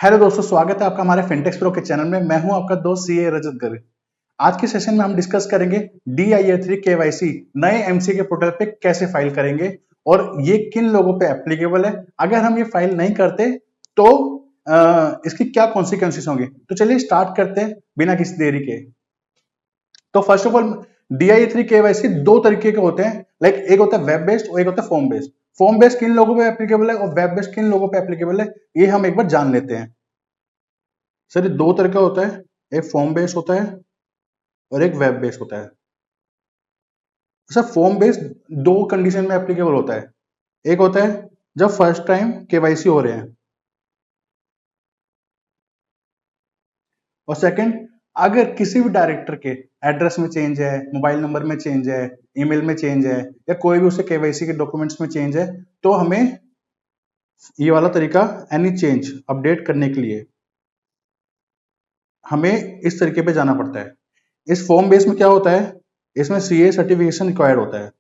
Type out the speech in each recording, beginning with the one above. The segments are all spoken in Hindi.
हेलो दोस्तों, स्वागत है आपका हमारे फिनटेक्स प्रो के चैनल में। मैं हूं आपका दोस्त सीए रजत गर्ग। आज के सेशन में हम डिस्कस करेंगे DIA3 KYC नए एमसीए के पोर्टल पे कैसे फाइल करेंगे और ये किन लोगों पे एप्लीकेबल है। अगर हम ये फाइल नहीं करते तो इसकी क्या कॉन्सिक्वेंसेस होंगे। तो चलिए स्टार्ट करते हैं बिना किसी देरी के। तो first of all, DIA3 KYC दो तरीके के होते हैं। लाइक एक होता है वेब बेस्ड और एक होता है फॉर्म बेस्ड। फॉर्म बेस्ड किन लोगों पे एप्लीकेबल है और वेब बेस्ड किन लोगों पे एप्लीकेबल है, ये हम एक बार जान लेते हैं। सर, ये दो तरह का होता है, एक फॉर्म बेस्ड होता है और एक वेब बेस्ड होता है। सर, फॉर्म बेस्ड दो कंडीशन में एप्लीकेबल होता है। एक होता है जब फर्स्ट टाइम केवाईसी हो रहे हैं, और सेकंड अगर किसी भी डायरेक्टर के एड्रेस में चेंज है, मोबाइल नंबर में चेंज है, ईमेल में चेंज है, या कोई भी उससे केवाईसी के डॉक्यूमेंट्स में चेंज है, तो हमें ये वाला तरीका एनी चेंज अपडेट करने के लिए हमें इस तरीके पे जाना पड़ता है। इस फॉर्म बेस में क्या होता है, इसमें सीए सर्टिफिकेशन रिक्वायर्ड होता है।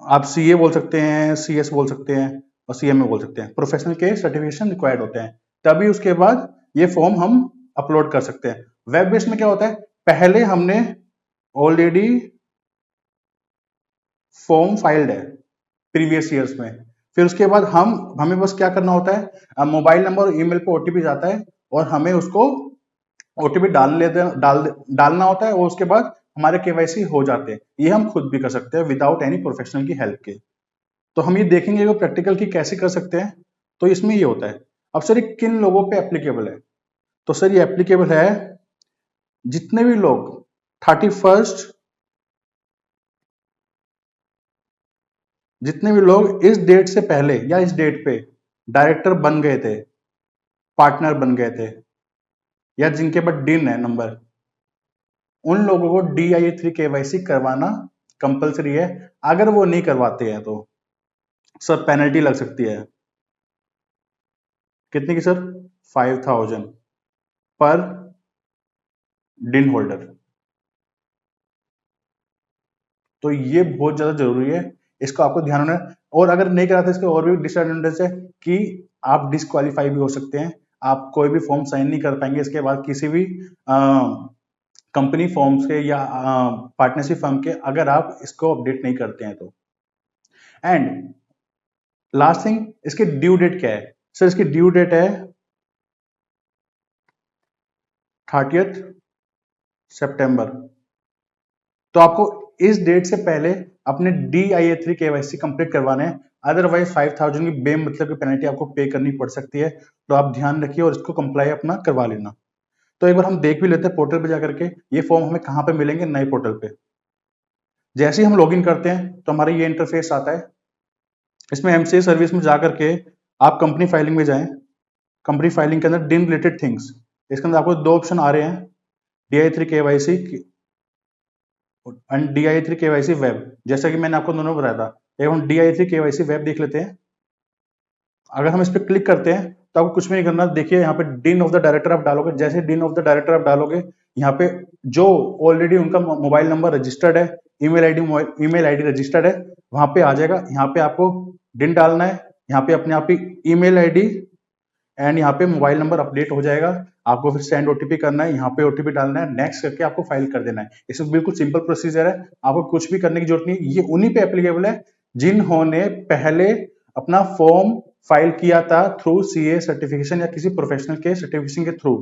आप सीए बोल सकते हैं, सीएस बोल सकते हैं और सीएमए बोल सकते हैं। प्रोफेशनल के सर्टिफिकेशन रिक्वायर्ड होते हैं, तभी उसके बाद ये फॉर्म हम अपलोड कर सकते हैं। वेब बेस्ड में क्या होता है, पहले हमने ऑलरेडी फॉर्म फाइल्ड है प्रीवियस ईयर्स में, फिर उसके बाद हमें बस क्या करना होता है, मोबाइल नंबर और ईमेल पे ओटीपी जाता है और हमें उसको ओटीपी डालना होता है, और उसके बाद हमारे केवाईसी हो जाते हैं। ये हम खुद भी कर सकते हैं विदाउट एनी प्रोफेशनल की हेल्प के। तो हम ये देखेंगे वो प्रैक्टिकल की कैसे कर सकते हैं। तो इसमें ये होता है। अब सर, ये किन लोगों पे एप्लीकेबल है। तो सर, ये एप्लीकेबल है जितने भी लोग 31st, जितने भी लोग इस डेट से पहले या इस डेट पे डायरेक्टर बन गए थे, पार्टनर बन गए थे, या जिनके पास डिन है नंबर, उन लोगों को DIA3 KYC करवाना कंपलसरी है। अगर वो नहीं करवाते हैं तो सर पेनल्टी लग सकती है। कितनी की सर? 5000 पर डिन होल्डर। तो ये बहुत ज्यादा जरूरी है, इसको आपको ध्यान रखना है। और अगर नहीं कराते, इसके और भी डिसएडवांटेज है कि आप डिस्क्वालीफाई भी हो सकते हैं। आप कोई भी फॉर्म साइन नहीं कर पाएंगे इसके बाद किसी भी कंपनी फॉर्म्स के या पार्टनरशिप फर्म के, अगर आप इसको अपडेट नहीं करते हैं तो। एंड लास्ट थिंग, इसकी ड्यू डेट क्या है। सर, इसकी ड्यू डेट है 30 सितंबर। तो आपको इस डेट से पहले अपने DIA3 KYC कंप्लीट करवाने हैं, अदरवाइज 5000 की बेमतलब की पेनल्टी आपको पे करनी पड़ सकती है। तो आप ध्यान रखिए और इसको कंप्लाई अपना करवा लेना। तो एक बार हम देख भी लेते हैं पोर्टल पे जाकर के ये फॉर्म हमें कहाँ पे मिलेंगे। नए पोर्टल पे जैसे ही हम लॉगिन करते हैं तो हमारा ये इंटरफेस आता है। इसमें एमसीए सर्विस में जाकर के आप कंपनी फाइलिंग में जाएं। कंपनी फाइलिंग के अंदर डिन रिलेटेड थिंग्स, इसके अंदर आपको दो ऑप्शन आ रहे हैं, DI3 KYC and DI3 KYC web. जैसा कि मैंने आपको दोनों बताया था, एक हम DI3 KYC वेब देख लेते हैं। अगर हम इस पर क्लिक करते हैं तो आपको कुछ भी नहीं करना। देखिए यहाँ पे डिन ऑफ द डायरेक्टर आप डालोगे, जैसे डिन ऑफ द डायरेक्टर आप डालोगे, यहाँ पे जो ऑलरेडी उनका मोबाइल नंबर रजिस्टर्ड है, ईमेल आईडी रजिस्टर्ड है, वहां पे आ जाएगा। यहाँ पे आपको डिन डालना है, यहाँ पे अपने आप ही ईमेल आईडी एंड यहाँ पे मोबाइल नंबर अपडेट हो जाएगा। आपको फिर सेंड ओटीपी करना है, यहाँ पे ओटीपी डालना है, नेक्स्ट करके आपको फाइल कर देना है। इसमें बिल्कुल सिंपल प्रोसीजर है, आपको कुछ भी करने की जरूरत नहीं। ये उन्हीं पे एप्लीकेबल है जिन्होंने पहले अपना फॉर्म फाइल किया था थ्रू सीए सर्टिफिकेशन या किसी प्रोफेशनल के सर्टिफिकेशन के थ्रू।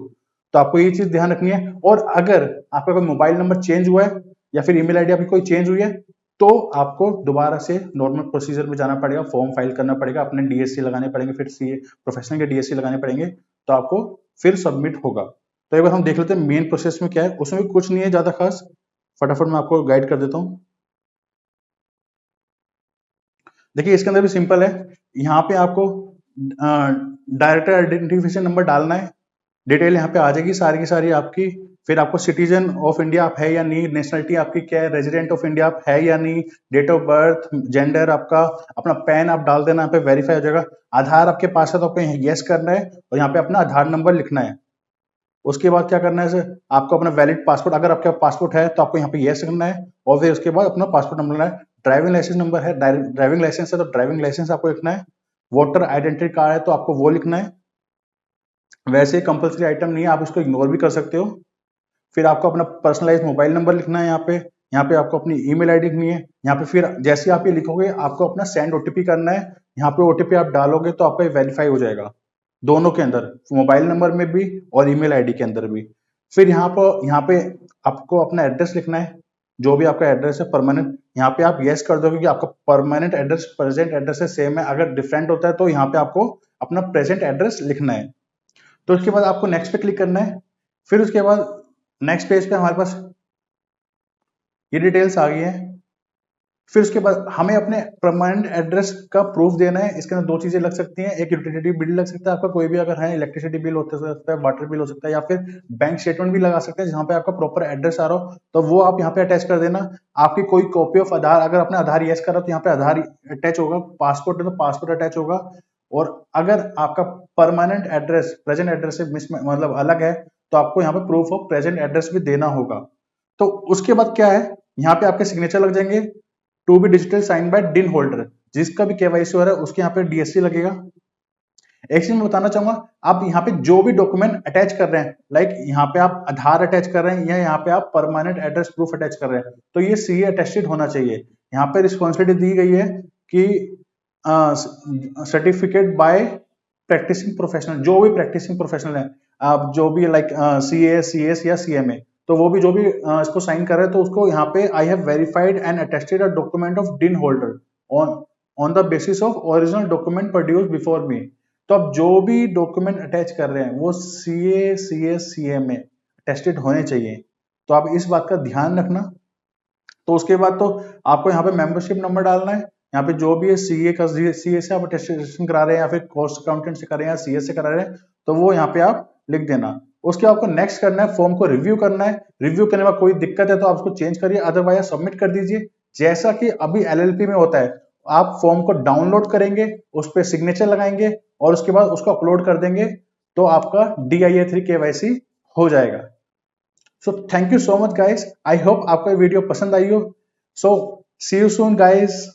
तो आपको ये चीज ध्यान रखनी है। और अगर आपका कोई मोबाइल नंबर चेंज हुआ है या फिर ईमेल आईडी आपकी कोई चेंज हुई है, तो आपको दोबारा से नॉर्मल प्रोसीजर में जाना पड़ेगा, फॉर्म फाइल करना पड़ेगा, अपने डीएससी लगाने पड़ेंगे, फिर सीए प्रोफेशनल के डीएससी लगाने पड़ेंगे, तो आपको फिर सबमिट होगा। तो एक बार हम देख लेते हैं मेन प्रोसेस में क्या है। उसमें भी कुछ नहीं है ज्यादा खास, फटाफट मैं आपको गाइड कर देता हूँ। देखिए इसके अंदर भी सिंपल है। यहाँ पे आपको डायरेक्टर आइडेंटिफिकेशन नंबर डालना है, डिटेल यहाँ पे आ जाएगी सारी की सारी आपकी। फिर आपको सिटीजन ऑफ इंडिया आप है या नहीं, नेशनलिटी आपकी क्या है, रेजिडेंट ऑफ इंडिया आप है या नहीं, डेट ऑफ बर्थ, जेंडर आपका, अपना पैन आप डाल देना, यहाँ पे वेरीफाई हो जाएगा। आधार आपके पास है तो आपको यस करना है और यहाँ पे अपना आधार नंबर लिखना है। उसके बाद क्या करना है सर, आपको अपना वैलिड पासपोर्ट, अगर आपके पासपोर्ट है तो आपको यहाँ पे यस करना है, और फिर उसके बाद अपना पासपोर्ट नंबर लेना है। ड्राइविंग लाइसेंस नंबर है, ड्राइविंग लाइसेंस है तो ड्राइविंग लाइसेंस आपको लिखना है। वोटर आइडेंटिटी कार्ड है तो आपको वो लिखना है। वैसे कंपल्सरी आइटम नहीं है, आप इसको इग्नोर भी कर सकते हो। फिर आपको अपना पर्सनलाइज मोबाइल नंबर लिखना है यहाँ पे आपको अपनी ईमेल आईडी लिखनी है। यहाँ पे फिर जैसे आप ये लिखोगे आपको अपना सेंड ओटीपी करना है। यहाँ पे ओटीपी आप डालोगे तो आपका वेरीफाई हो जाएगा, दोनों के अंदर, मोबाइल नंबर में भी और ईमेल आईडी के अंदर भी। फिर यहाँ पे आपको अपना एड्रेस लिखना है, जो भी आपका एड्रेस है परमानेंट। यहाँ पे आप यस कर दो क्योंकि आपका परमानेंट एड्रेस प्रेजेंट एड्रेस से सेम है। अगर डिफरेंट होता है तो यहाँ पे आपको अपना प्रेजेंट एड्रेस लिखना है। तो उसके बाद आपको नेक्स्ट पे क्लिक करना है। फिर उसके बाद नेक्स्ट पेज पे हमारे पास ये डिटेल्स आ गई है। फिर उसके बाद हमें अपने परमानेंट एड्रेस का प्रूफ देना है। इसके अंदर दो चीजें लग सकती हैं, एक यूटिलिटी बिल लग सकता है आपका, कोई भी अगर है, इलेक्ट्रिसिटी बिल हो सकता है, वाटर बिल हो सकता है, या फिर बैंक स्टेटमेंट भी लगा सकते हैं जहां पे आपका प्रॉपर एड्रेस आ रहा हो, तो वो आप यहाँ पे अटैच कर देना। आपकी कोई कॉपी ऑफ आधार, अगर आपने आधार यस करा तो यहाँ पे आधार अटैच होगा, पासपोर्ट है तो पासपोर्ट अटैच होगा। और अगर आपका परमानेंट एड्रेस प्रेजेंट एड्रेस से मतलब अलग है तो आपको यहाँ पे प्रूफ ऑफ प्रेजेंट एड्रेस भी देना होगा। तो उसके बाद क्या है, यहाँ पे आपके सिग्नेचर लग जाएंगे, to be digital sign by DIN holder, जिसका भी केवाईसी हो रहा है उसके यहाँ पे डीएससी लगेगा। एक चीज मैं बताना चाहूंगा, आप यहाँ पे जो भी डॉक्यूमेंट अटैच कर रहे हैं, लाइक यहाँ पे आप आधार अटैच कर रहे हैं या यहाँ पे आप परमानेंट एड्रेस प्रूफ अटैच कर रहे हैं, तो ये सीए अटेस्टेड होना चाहिए। यहाँ पे रिस्पॉन्सिबिलिटी दी गई है कि सर्टिफिकेट बाय प्रैक्टिसिंग प्रोफेशनल, जो भी प्रैक्टिसिंग प्रोफेशनल है, आप जो भी लाइक सीए, सीएस या सीएमए, तो वो भी जो भी इसको साइन कर रहे हैं तो उसको यहाँ पे I have verified and attested a document of DIN holder on the basis of original document produce before me. तो अब जो भी डॉक्यूमेंट अटैच कर रहे हैं वो सीए, सीएस, सीएमए अटेस्टेड होने चाहिए। तो आप इस बात का ध्यान रखना। तो उसके बाद तो आपको यहाँ पे मेंबरशिप नंबर डालना है। यहाँ पे जो भी है सीए का, सीए से आप अटेस्टेशन करा रहे हैं या फिर कॉस्ट अकाउंटेंट से कर रहे हैं या सीए से करा रहे हैं, तो वो यहाँ पे आप लिख देना। उसके बाद आपको नेक्स्ट करना है, फॉर्म को रिव्यू करना है। रिव्यू करने में कोई दिक्कत है तो आप उसको चेंज करिए, अदरवाइज सबमिट कर दीजिए। जैसा कि अभी एलएलपी में होता है, आप फॉर्म को डाउनलोड करेंगे, उस पर सिग्नेचर लगाएंगे और उसके बाद उसको अपलोड कर देंगे, तो आपका DIA3 KYC हो जाएगा। So thank you so much guys, I hope आपको ये वीडियो पसंद आई हो। सो सी यू सून गाइस।